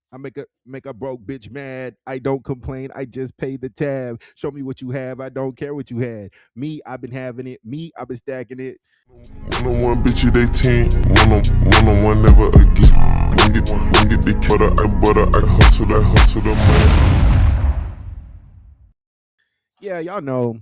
I make a broke bitch mad. I don't complain. I just pay the tab. Show me what you have. I don't care what you had. Me, I've been having it. Me, I've been stacking it. One bitch they team, one never again. One get the butter, I hustle the man. Yeah, y'all know.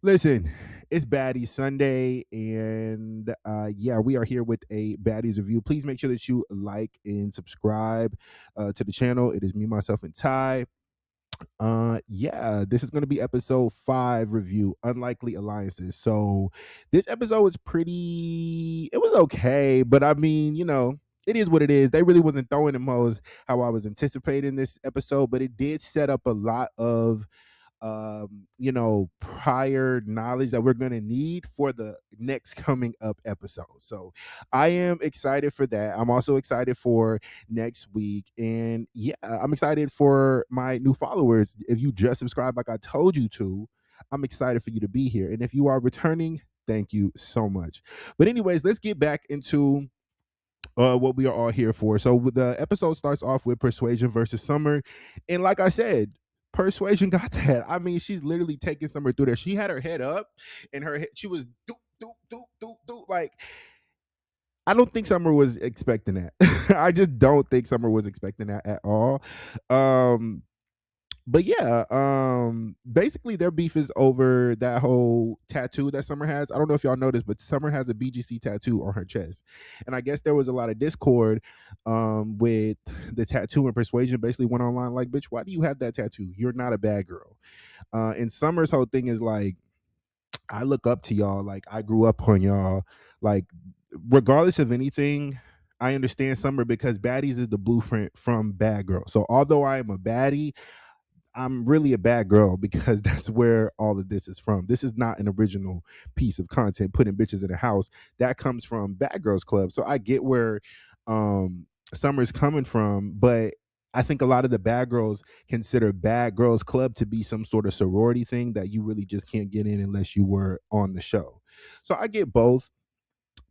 Listen, it's Baddies Sunday, and yeah, we are here with a Baddies review. Please make sure that you like and subscribe to the channel. It is me, myself, and Ty. Yeah, this is going to be episode 5 review, Unlikely Alliances. So this episode was it was okay, but I mean, it is what it is. They really wasn't throwing them hoes how I was anticipating this episode, but it did set up a lot of prior knowledge that we're going to need for the next coming up episode. So I am excited for that. I'm also excited for next week. And yeah, I'm excited for my new followers. If you just subscribed like I told you to, I'm excited for you to be here. And if you are returning, thank you so much. But anyways, let's get back into what we are all here for. So the episode starts off with Persuasion versus Summer, and like I said, Persuasion got that. I mean, she's literally taking Summer through there. She had her head up, and she was do like. I don't think Summer was expecting that. I just don't think Summer was expecting that at all. But yeah, basically their beef is over that whole tattoo that Summer has. I don't know if y'all noticed, but Summer has a BGC tattoo on her chest. And I guess there was a lot of discord with the tattoo, and Persuasion basically went online like, bitch, why do you have that tattoo? You're not a bad girl. And Summer's whole thing is like, I look up to y'all, like I grew up on y'all. Like, regardless of anything, I understand Summer because Baddies is the blueprint from Bad Girl. So although I am a baddie, I'm really a bad girl because that's where all of this is from. This is not an original piece of content putting bitches in a house. That comes from Bad Girls Club. So I get where Summer's coming from, but I think a lot of the bad girls consider Bad Girls Club to be some sort of sorority thing that you really just can't get in unless you were on the show. So I get both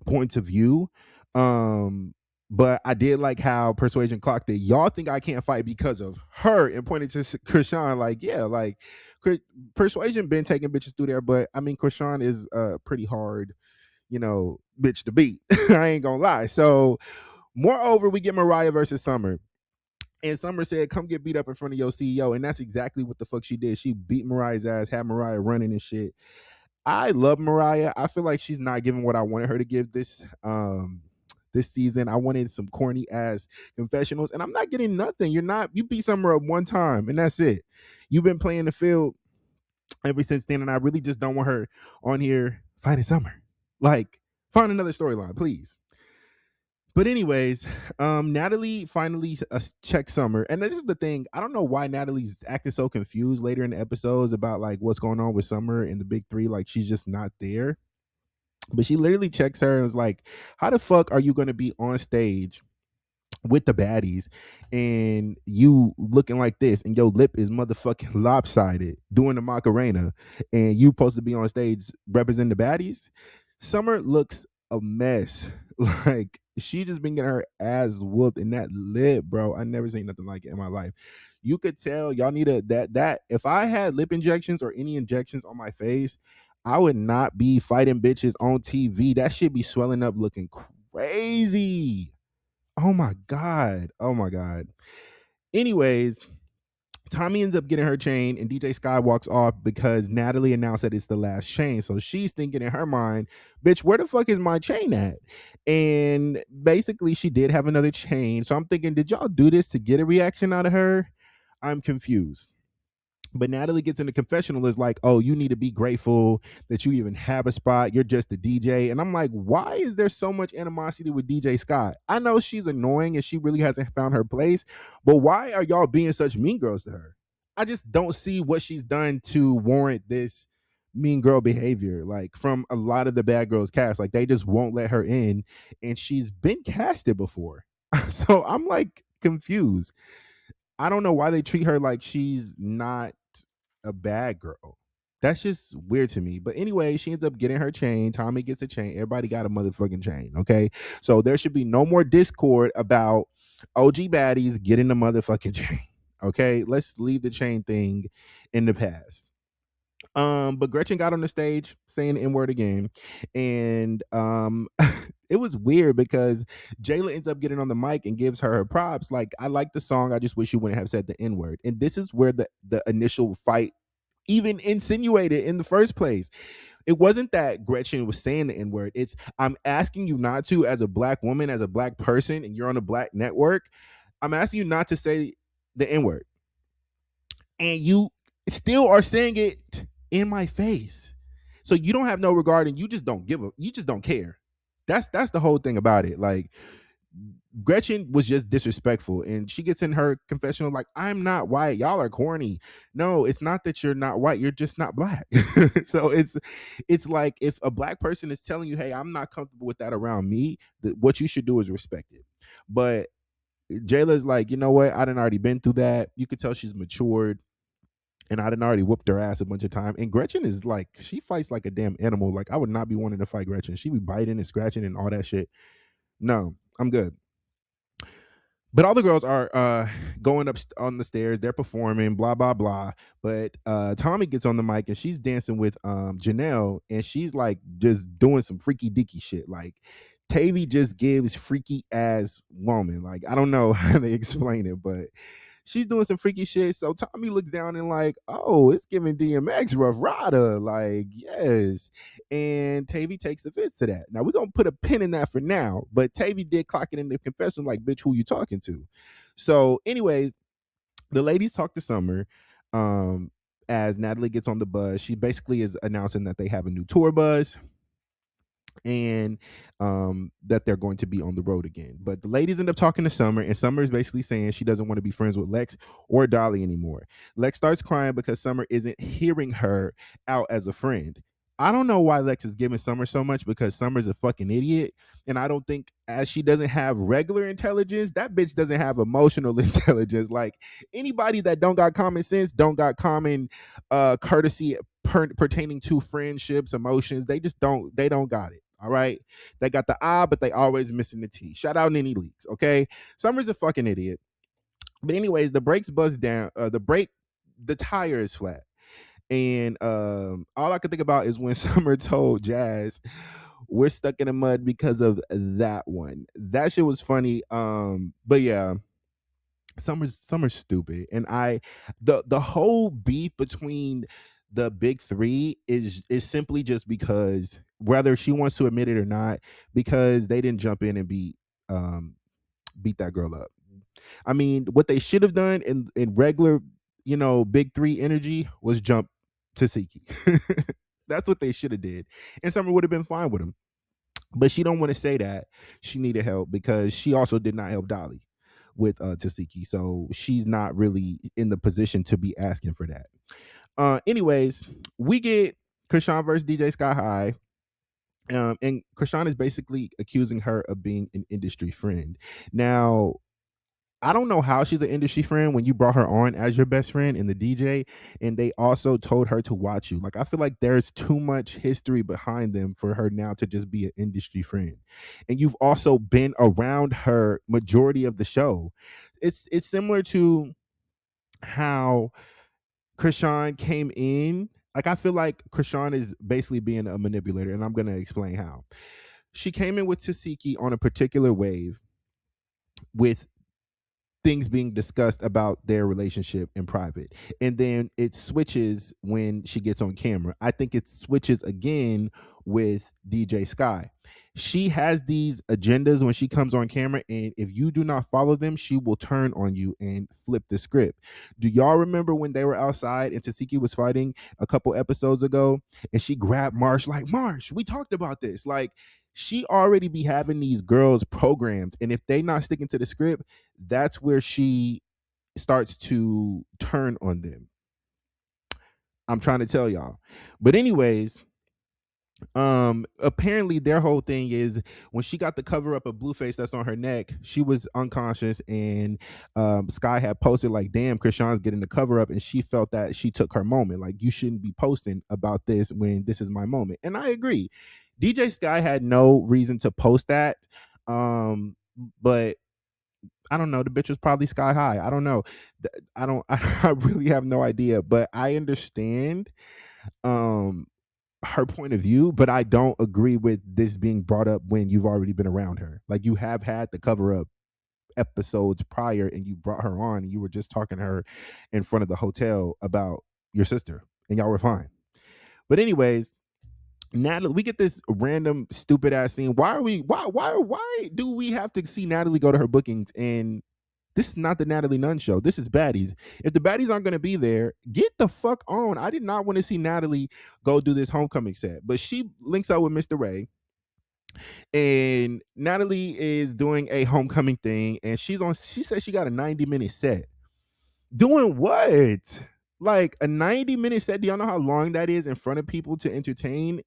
points of view. Um, but I did like how Persuasion clocked it. Y'all think I can't fight because of her, and pointed to Krishan like, yeah, like Persuasion been taking bitches through there, but I mean Krishan is pretty hard, bitch to beat. I ain't gonna lie. So moreover, we get Mariah versus Summer. And Summer said, come get beat up in front of your CEO. And that's exactly what the fuck she did. She beat Mariah's ass, had Mariah running and shit. I love Mariah. I feel like she's not giving what I wanted her to give this season. I wanted some corny ass confessionals, and I'm not getting nothing. You beat Summer up one time, and that's it. You've been playing the field ever since then, and I really just don't want her on here fighting Summer. Like, find another storyline, please. But anyways, Natalie finally checks Summer, and this is the thing. I don't know why Natalie's acting so confused later in the episodes about like what's going on with Summer and the big three. Like she's just not there. But she literally checks her and was like, "How the fuck are you going to be on stage with the baddies and you looking like this and your lip is motherfucking lopsided doing the Macarena and you supposed to be on stage representing the baddies?" Summer looks a mess. Like she just been getting her ass whooped in that lip, bro. I never seen nothing like it in my life. You could tell y'all need that if I had lip injections or any injections on my face, I would not be fighting bitches on TV. That shit be swelling up looking crazy. Oh my god. Oh my god. Anyways, Tommie ends up getting her chain, and DJ Sky walks off because Natalie announced that it's the last chain. So she's thinking in her mind, bitch, where the fuck is my chain at? And basically, she did have another chain. So I'm thinking, did y'all do this to get a reaction out of her? I'm confused. But Natalie gets in the confessional is like, oh, you need to be grateful that you even have a spot. You're just a DJ. And I'm like, why is there so much animosity with DJ Scott? I know she's annoying and she really hasn't found her place, but why are y'all being such mean girls to her? I just don't see what she's done to warrant this mean girl behavior, like from a lot of the Bad Girls cast. Like they just won't let her in, and she's been casted before. So I'm like confused. I don't know why they treat her like she's not a bad girl. That's just weird to me. But anyway, she ends up getting her chain. Tommie gets a chain. Everybody got a motherfucking chain. Okay. So there should be no more discord about OG baddies get in the motherfucking chain. Okay, let's leave the chain thing in the past. But Gretchen got on the stage saying the N word again, and it was weird because Jayla ends up getting on the mic and gives her props. Like, I like the song. I just wish you wouldn't have said the N word. And this is where the initial fight even insinuated in the first place. It wasn't that Gretchen was saying the N word. It's, I'm asking you not to, as a black woman, as a black person, and you're on a black network. I'm asking you not to say the N word, and you still are saying it in my face. So you don't have no regard, and you just don't you just don't care. That's the whole thing about it. Like, Gretchen was just disrespectful, and she gets in her confessional like, I'm not white, y'all are corny. No, it's not that you're not white, you're just not black. So it's like, if a black person is telling you, hey, I'm not comfortable with that around me, what you should do is respect it. But Jayla's like, you know what, I done already been through that. You could tell she's matured, and I done already whooped her ass a bunch of times. And Gretchen is like, she fights like a damn animal. Like, I would not be wanting to fight Gretchen. She be biting and scratching and all that shit. No, I'm good. But all the girls are going up on the stairs. They're performing, blah blah blah. But Tommie gets on the mic and she's dancing with Janelle, and she's like just doing some freaky deaky shit. Like, Tavi just gives freaky ass woman. Like, I don't know how to explain it, but she's doing some freaky shit. So Tommie looks down and like, oh, it's giving DMX Rough Rider. Like, yes. And Tavi takes offense to that. Now we're gonna put a pin in that for now. But Tavi did clock it in the confession, like, bitch, who you talking to? So, anyways, the ladies talk to Summer. As Natalie gets on the bus, she basically is announcing that they have a new tour bus, and that they're going to be on the road again. But the ladies end up talking to Summer, and Summer is basically saying she doesn't want to be friends with Lex or Dolly anymore. Lex starts crying because Summer isn't hearing her out as a friend. I don't know why Lex is giving Summer so much, because Summer's a fucking idiot. And I don't think, as she doesn't have regular intelligence, that bitch doesn't have emotional intelligence. Like, anybody that don't got common sense, don't got common courtesy pertaining to friendships, emotions, they don't got it. All right. They got the I, but they always missing the T. Shout out Nene Leaks. Okay. Summer's a fucking idiot. But anyways, the brakes buzz down. The tire is flat. And all I could think about is when Summer told Jazz, we're stuck in the mud because of that one. That shit was funny. But yeah, Summer's stupid. And the whole beef between the big three is simply just because, whether she wants to admit it or not, because they didn't jump in and beat that girl up. I mean, what they should have done in regular, big three energy was jump to Siki. That's what they should have did. And Summer would have been fine with him. But she don't want to say that she needed help, because she also did not help Dolly with Tasiki. So she's not really in the position to be asking for that. Anyways, we get Krishan versus DJ Sky High. And Krishan is basically accusing her of being an industry friend. Now, I don't know how she's an industry friend when you brought her on as your best friend in the DJ, and they also told her to watch you. Like, I feel like there's too much history behind them for her now to just be an industry friend. And you've also been around her majority of the show. It's similar to how Krishan came in. Like, I feel like Krishan is basically being a manipulator, and I'm gonna explain how. She came in with Tasiki on a particular wave with things being discussed about their relationship in private, and then it switches when she gets on camera. I think it switches again with DJ Sky. She has these agendas when she comes on camera, and if you do not follow them, she will turn on you and flip the script. Do y'all remember when they were outside and Tasiki was fighting a couple episodes ago, and she grabbed Marsh, like, Marsh, we talked about this. Like, she already be having these girls programmed, and if they not sticking to the script, that's where she starts to turn on them. I'm trying to tell y'all. But anyways, apparently their whole thing is, when she got the cover up of Blueface that's on her neck, she was unconscious, and Sky had posted like, damn, Krishan's getting the cover up, and she felt that she took her moment. Like, you shouldn't be posting about this when this is my moment. And I agree. DJ Sky had no reason to post that. But I don't know. The bitch was probably sky high. I don't know. I don't. I really have no idea. But I understand um her point of view, but I don't agree with this being brought up when you've already been around her. Like you have had the cover up episodes prior, and you brought her on, and you were just talking to her in front of the hotel about your sister, and y'all were fine. But anyways, Natalie, we get this random stupid ass scene. Why do we have to see Natalie go to her bookings? And this is not the Natalie Nunn show. This is Baddies. If the Baddies aren't going to be there, get the fuck on. I did not want to see Natalie go do this homecoming set, but she links up with Mr. Ray, and Natalie is doing a homecoming thing, and she says she got a 90-minute set. Doing what? Like a 90-minute set? Do y'all know how long that is in front of people to entertain?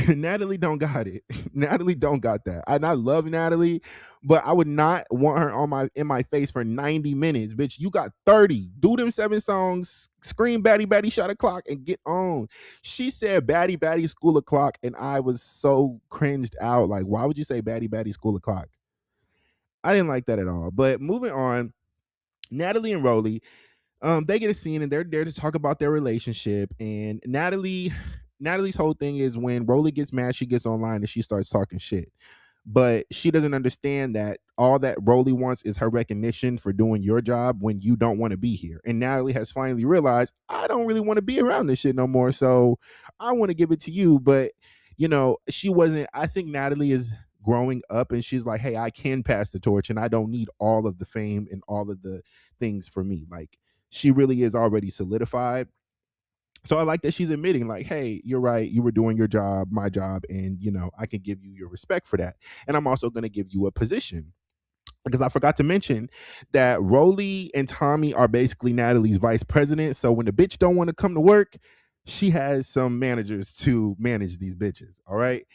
Natalie don't got it. Natalie don't got that. And I love Natalie, but I would not want her in my face for 90 minutes. Bitch, you got 30. Do them 7 songs, scream baddie baddie shot o'clock, and get on. She said baddie baddie school o'clock, and I was so cringed out. Like, why would you say baddie baddie school o'clock? I didn't like that at all. But moving on, Natalie and Rolly, they get a scene and they're there to talk about their relationship. And Natalie's whole thing is when Rolly gets mad, she gets online and she starts talking shit. But she doesn't understand that all that Rolly wants is her recognition for doing your job when you don't want to be here. And Natalie has finally realized, I don't really want to be around this shit no more. So I want to give it to you. But, she wasn't, I think Natalie is growing up and she's like, hey, I can pass the torch and I don't need all of the fame and all of the things for me. Like, she really is already solidified. So I like that she's admitting, like, hey, you're right. You were doing your job, my job, and I can give you your respect for that. And I'm also going to give you a position. Because I forgot to mention that Rolly and Tommie are basically Natalie's vice president. So when the bitch don't want to come to work, she has some managers to manage these bitches. All right.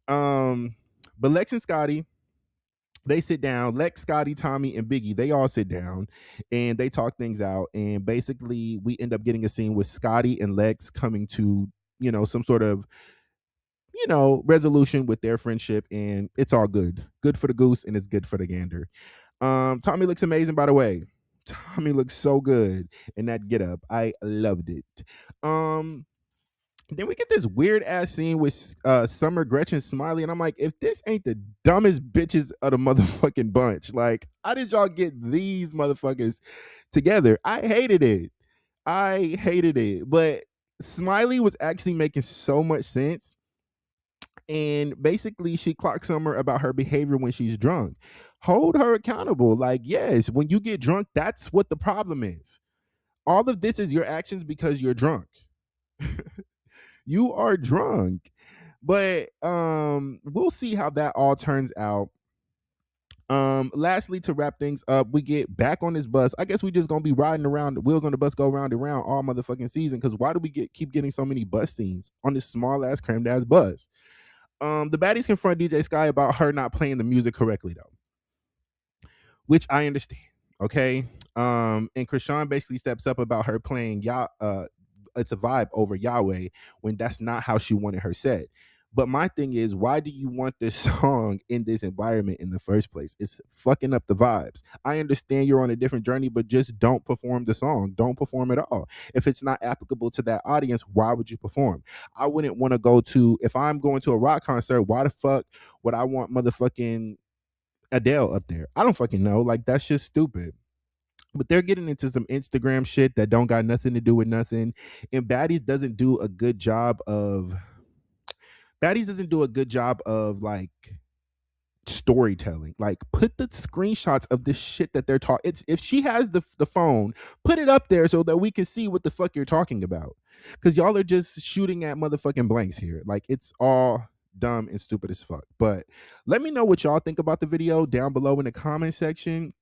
But Lex and Scotty, they sit down. Lex, Scotty, Tommie, and Biggie, they all sit down and they talk things out. And basically, we end up getting a scene with Scotty and Lex coming to, some sort of, resolution with their friendship. And it's all good. Good for the goose and it's good for the gander. Tommie looks amazing, by the way. Tommie looks so good in that get up. I loved it. Then we get this weird ass scene with Summer, Gretchen, Smiley, and I'm like, if this ain't the dumbest bitches of the motherfucking bunch, like, how did y'all get these motherfuckers together? I hated it. But Smiley was actually making so much sense. And basically, she clocked Summer about her behavior when she's drunk. Hold her accountable. Like, yes, when you get drunk, that's what the problem is. All of this is your actions because you're drunk. You are drunk. But we'll see how that all turns out. Lastly, to wrap things up, we get back on this bus. I guess we just gonna be riding around, the wheels on the bus go round and round all motherfucking season. Because why do we keep getting so many bus scenes on this small ass crammed ass bus? The baddies confront DJ Sky about her not playing the music correctly though, which I understand. Okay. And Krishan basically steps up about her playing it's a vibe over Yahweh when that's not how she wanted her set. But my thing is, why do you want this song in this environment in the first place? It's fucking up the vibes. I understand you're on a different journey, but just don't perform the song. Don't perform at all. If it's not applicable to that audience, why would you perform? I wouldn't want to if I'm going to a rock concert, why the fuck would I want motherfucking Adele up there? I don't fucking know. Like, that's just stupid. But they're getting into some Instagram shit that don't got nothing to do with nothing. And Baddies doesn't do a good job of like storytelling. Like, put the screenshots of this shit that they're talking. It's if she has the phone, put it up there so that we can see what the fuck you're talking about. Because y'all are just shooting at motherfucking blanks here. Like, it's all dumb and stupid as fuck. But let me know what y'all think about the video down below in the comment section.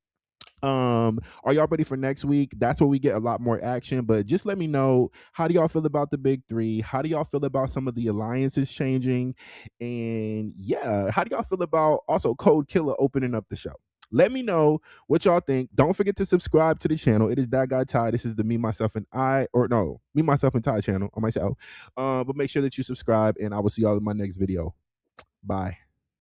Are y'all ready for next week? That's where we get a lot more action. But just let me know, how do y'all feel about the big three? How do y'all feel about some of the alliances changing? And yeah, how do y'all feel about also Code Killer opening up the show? Let me know what y'all think. Don't forget to subscribe to the channel. It is That Guy Ty. This is the Me, Myself, and Ty channel on myself. But make sure that you subscribe, and I will see y'all in my next video. Bye.